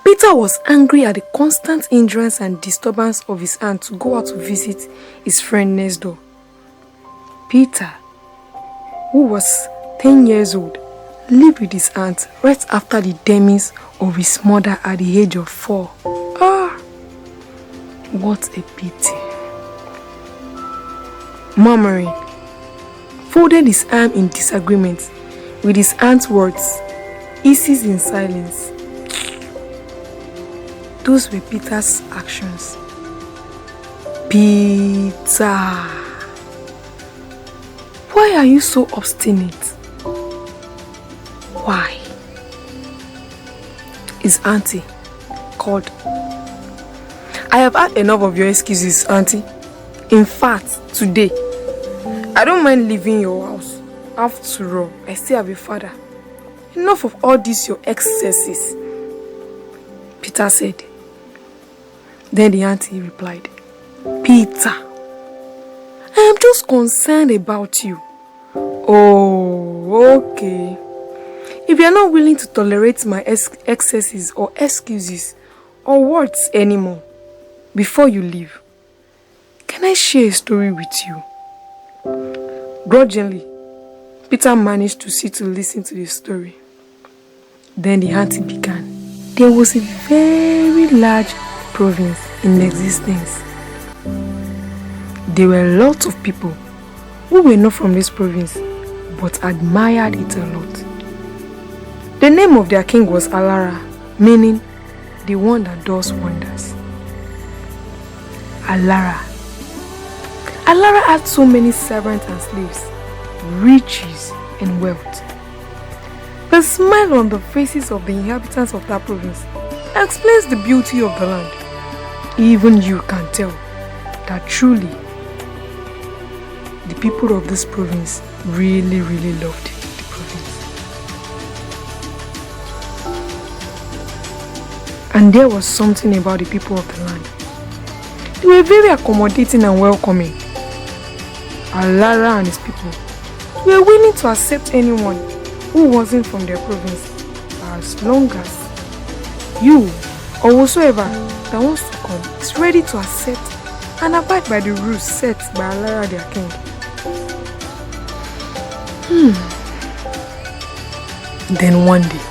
Peter was angry at the constant hindrance and disturbance of his aunt to go out to visit his friend next door. Peter, who was 10 years old, lived with his aunt right after the demise of his mother at the age of 4. What a pity. Murmuring, folded his arm in disagreement with his aunt's words, hisses in silence. Those were Peter's actions. Peter, why are you so obstinate? Why? His auntie called. I have had enough of your excuses, auntie. In fact, today, I don't mind leaving your house. After all, I still have a father. Enough of all these your excesses, Peter said. Then the auntie replied, Peter, I am just concerned about you. Oh, okay. If you are not willing to tolerate my excesses or excuses or words anymore, before you leave, can I share a story with you? Grudgingly, Peter managed to sit to listen to the story. Then the auntie began. There was a very large province in existence. There were lots of people who were not from this province but admired it a lot. The name of their king was Alara, meaning the one that does wonders. Alara had so many servants and slaves, riches and wealth. The smile on the faces of the inhabitants of that province explains the beauty of the land. Even you can tell that truly the people of this province really loved the province. And there was something about the people of the land. They were very accommodating and welcoming. Alara and his people were willing to accept anyone who wasn't from their province, as long as you or whosoever that wants to come is ready to accept and abide by the rules set by Alara their king. Then one day,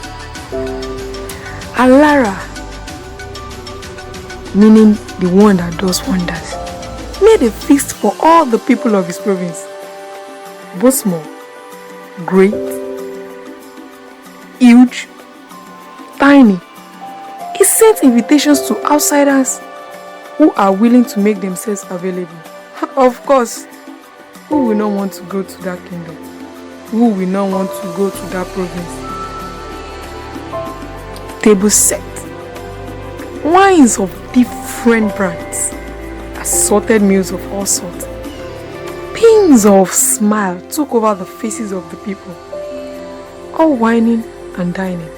Alara, meaning the one that does wonders, made a feast for all the people of his province, both small, great, huge, tiny. He sent invitations to outsiders who are willing to make themselves available. Of course, who will not want to go to that kingdom? Who will not want to go to that province? Table set, wines of different brands, assorted meals of all sorts. Beams of smile took over the faces of the people, all whining and dining.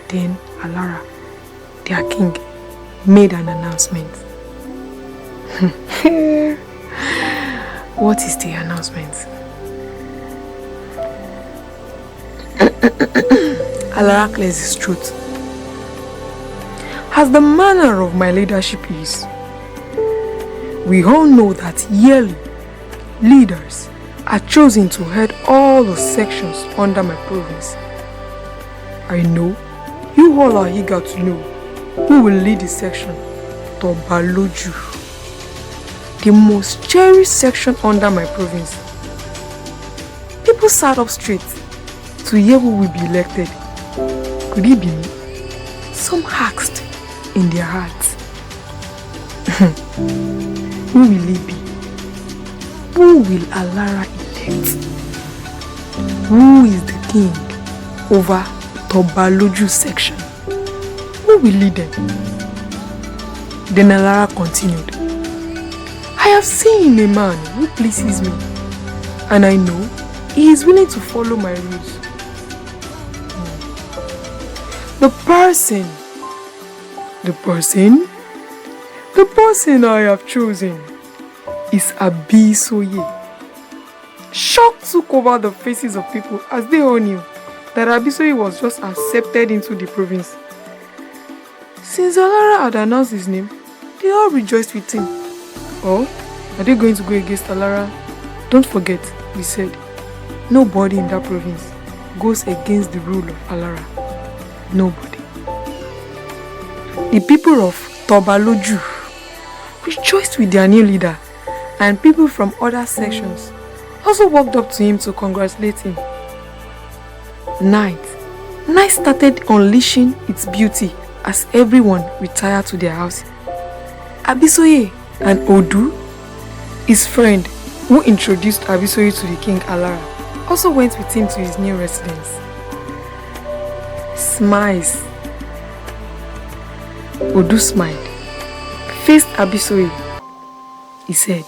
Then Alara, their king, made an announcement. What is the announcement? Alara clears his throat. As the manner of my leadership is, we all know that yearly leaders are chosen to head all the sections under my province. I know you all are eager to know who will lead the section, Tobaloju, the most cherished section under my province. People sat up straight to hear who will be elected. Could it be me? Some asked in their hearts. Who will it be? Who will Alara elect? Who is the king over Tobaloju section? Who will lead them? Then Alara continued. I have seen a man who pleases me, and I know he is willing to follow my rules. The person I have chosen is Abisoye. Shock took over the faces of people as they all knew that Abisoye was just accepted into the province. Since Alara had announced his name, they all rejoiced with him. Or are they going to go against Alara? Don't forget, we said, nobody in that province goes against the rule of Alara. Nobody. The people of Tobaloju rejoiced with their new leader, and people from other sections also walked up to him to congratulate him. Night started unleashing its beauty as everyone retired to their house. Abisoye and Odu, his friend who introduced Abisoye to the king Alara, also went with him to his new residence. Smiles. Odu smiled, faced Abisoye. He said,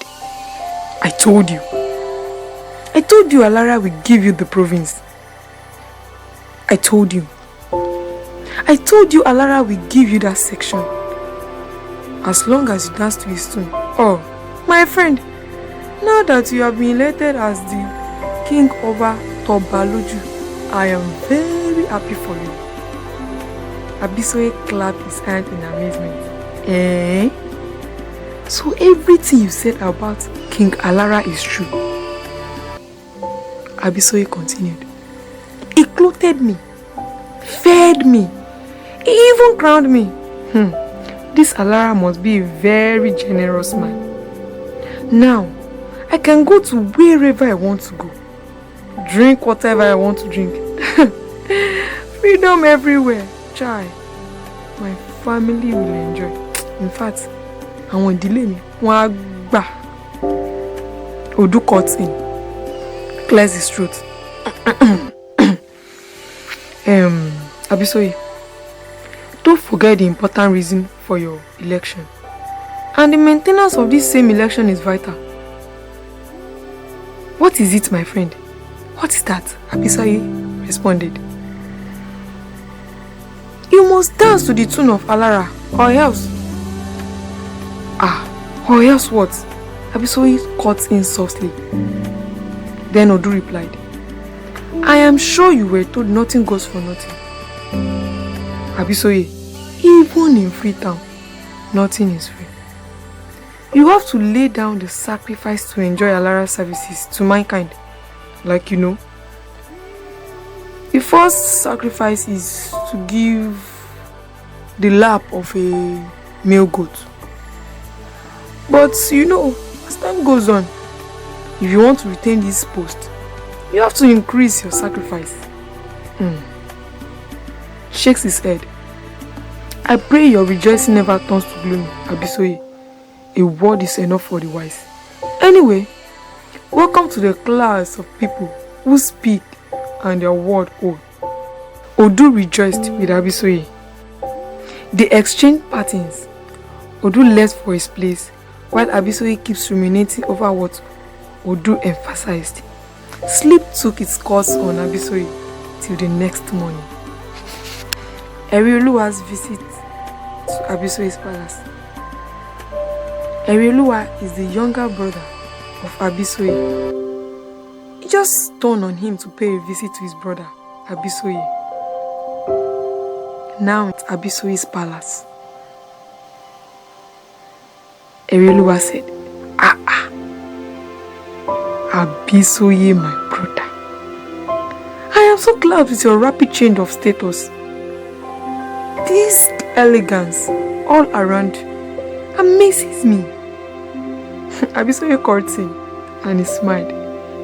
I told you Alara will give you the province. I told you Alara will give you that section. As long as you dance to his tune. Oh, my friend, now that you have been elected as the king over Tobaloju, I am very happy for you. Abisoye clapped his hand in amazement. So everything you said about King Alara is true? Abisoye continued. He clothed me, fed me, he even crowned me. This Alara must be a very generous man. Now, I can go to wherever I want to go, drink whatever I want to drink. Freedom everywhere. Chai, my family will enjoy. In fact, I won't delay me. Odu cuts in, clears his throat. Abisoye, don't forget the important reason for your election. And the maintenance of this same election is vital. What is it, my friend? What is that? Abisoye responded. You must dance to the tune of Alara, or else. Or else what? Abisoye cut in softly. Then Odu replied, I am sure you were told nothing goes for nothing. Abisoye, even in Freetown, nothing is free. You have to lay down the sacrifice to enjoy Alara's services to mankind. Like you know. The first sacrifice is to give the lap of a male goat. But you know, as time goes on, if you want to retain this post, you have to increase your sacrifice. Shakes his head. I pray your rejoicing never turns to gloom, Abisoye. A word is enough for the wise. Anyway, welcome to the class of people who speak and their word hold. Odu rejoiced with Abisoye. They exchanged patterns. Odu left for his place, while Abisoye keeps ruminating over what Odu emphasized. Sleep took its course on Abisoye till the next morning. Erioluwa's visit to Abisoye's palace. Erioluwa is the younger brother of Abisoye. It just dawned on him to pay a visit to his brother, Abisoye. Now it's Abisoye's palace. Erioluwa said, Abisoye, my brother. I am so glad with your rapid change of status. This elegance all around amazes me. Abisoye curtsied and he smiled.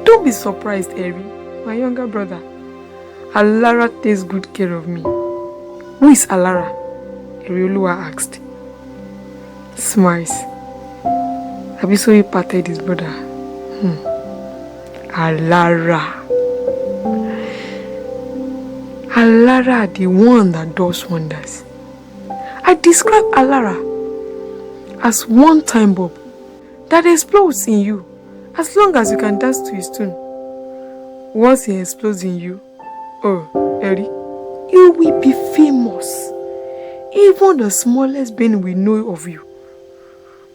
Don't be surprised, Eri, my younger brother. Alara takes good care of me. Who is Alara? Erioluwa asked. Smiles. Abisoye patted his brother. Alara, the one that does wonders. I describe Alara as one-time bulb that explodes in you as long as you can dance to his tune. Once he explodes in you, Eri, you will be famous. Even the smallest being will know of you.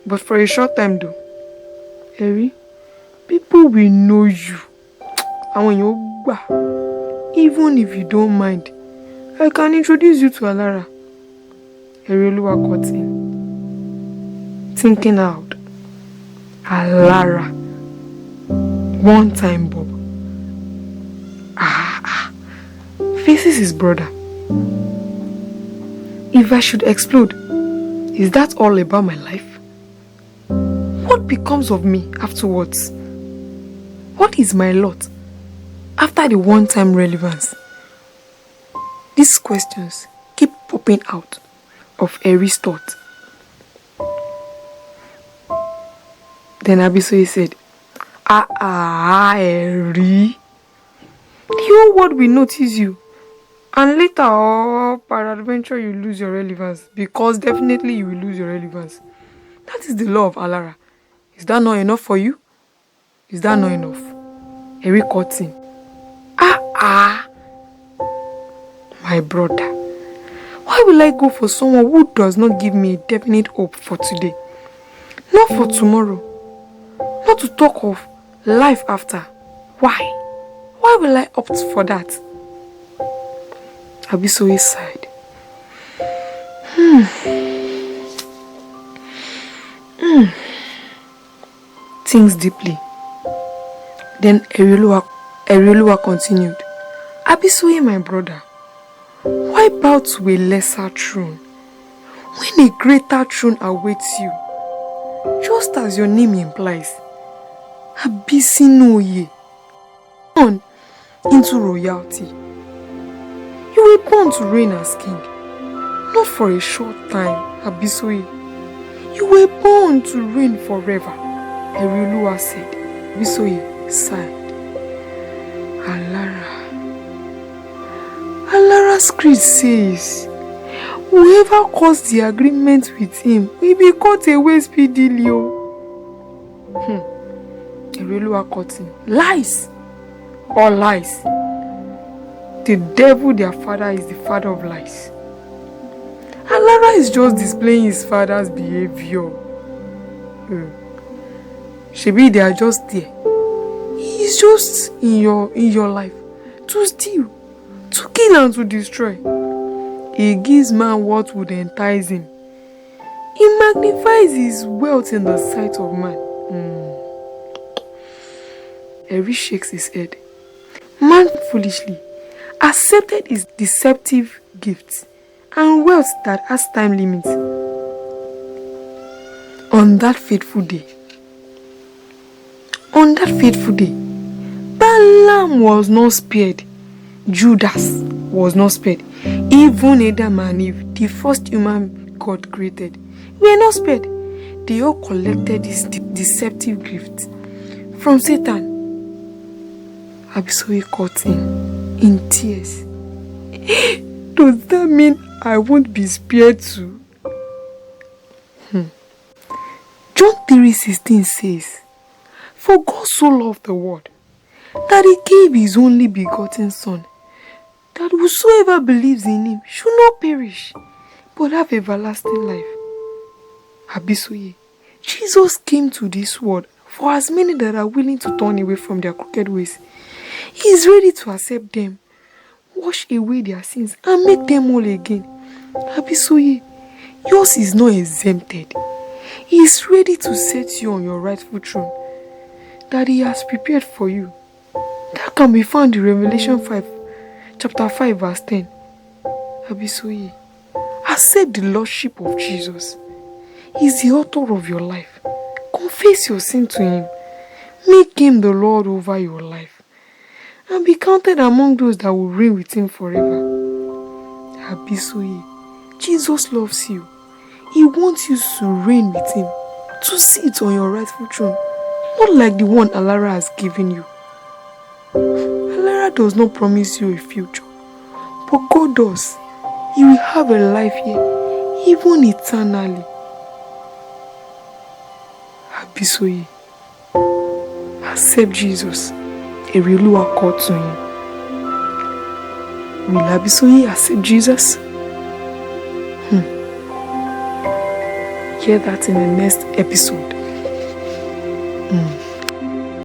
But for a short time though, Eri, people will know you. And when you even if you don't mind, I can introduce you to Alara. Erioluwa cut in. Thinking out. Alara. One time Bob. Faces his brother. If I should explode, is that all about my life? What becomes of me afterwards? What is my lot after the one-time relevance? These questions keep popping out of Eri's thought. Then Abisoye said, Eri, the whole world will notice you. And later, peradventure, you lose your relevance. Because definitely you will lose your relevance. That is the law of Alara. Is that not enough for you? Is that not enough? Eri cut in. My brother. Why will I go for someone who does not give me a definite hope for today? Not for tomorrow. Not to talk of life after. Why? Why will I opt for that? Abisoye sighed. Thinks deeply. Then Erioluwa continued. Abisoye, my brother, why bow to a lesser throne when a greater throne awaits you? Just as your name implies, Abisinoye, born into royalty. You were born to reign as king, not for a short time, Abisoye. You were born to reign forever, Erioluwa said. Abisoye sighed. Alara's creed says, whoever cuts the agreement with him will be cut away speedily. Erioluwa cut in. Lies! All lies. The devil, their father, is the father of lies. Alara is just displaying his father's behavior. Shebi, they are just there. He is just in your life to steal, to kill and to destroy. He gives man what would entice him. He magnifies his wealth in the sight of man. Eri shakes his head. Man foolishly accepted his deceptive gifts and wealth that has time limits. On that fateful day, Balaam was not spared. Judas was not spared. Even Adam and Eve, the first human God created, were not spared. They all collected this deceptive gift from Satan. Abisoye cut in tears. Does that mean I won't be spared too? John 3:16 says, for God so loved the world that he gave his only begotten Son, that whosoever believes in him should not perish, but have everlasting life. Abisoye, Jesus came to this world for as many that are willing to turn away from their crooked ways. He is ready to accept them, wash away their sins, and make them whole again. Abisoye, yours is not exempted. He is ready to set you on your rightful throne that he has prepared for you. That can be found in Revelation 5, chapter 5, verse 10. Abisoye, accept the Lordship of Jesus. He is the author of your life. Confess your sin to him. Make him the Lord over your life, and be counted among those that will reign with him forever. Abisoye, Jesus loves you. He wants you to reign with him, to sit on your rightful throne, not like the one Alara has given you. Alara does not promise you a future, but God does. You will have a life here, even eternally. Abisoye, accept Jesus. Erioluwa called to him. Will Abisoye accept Jesus? Hear that in the next episode.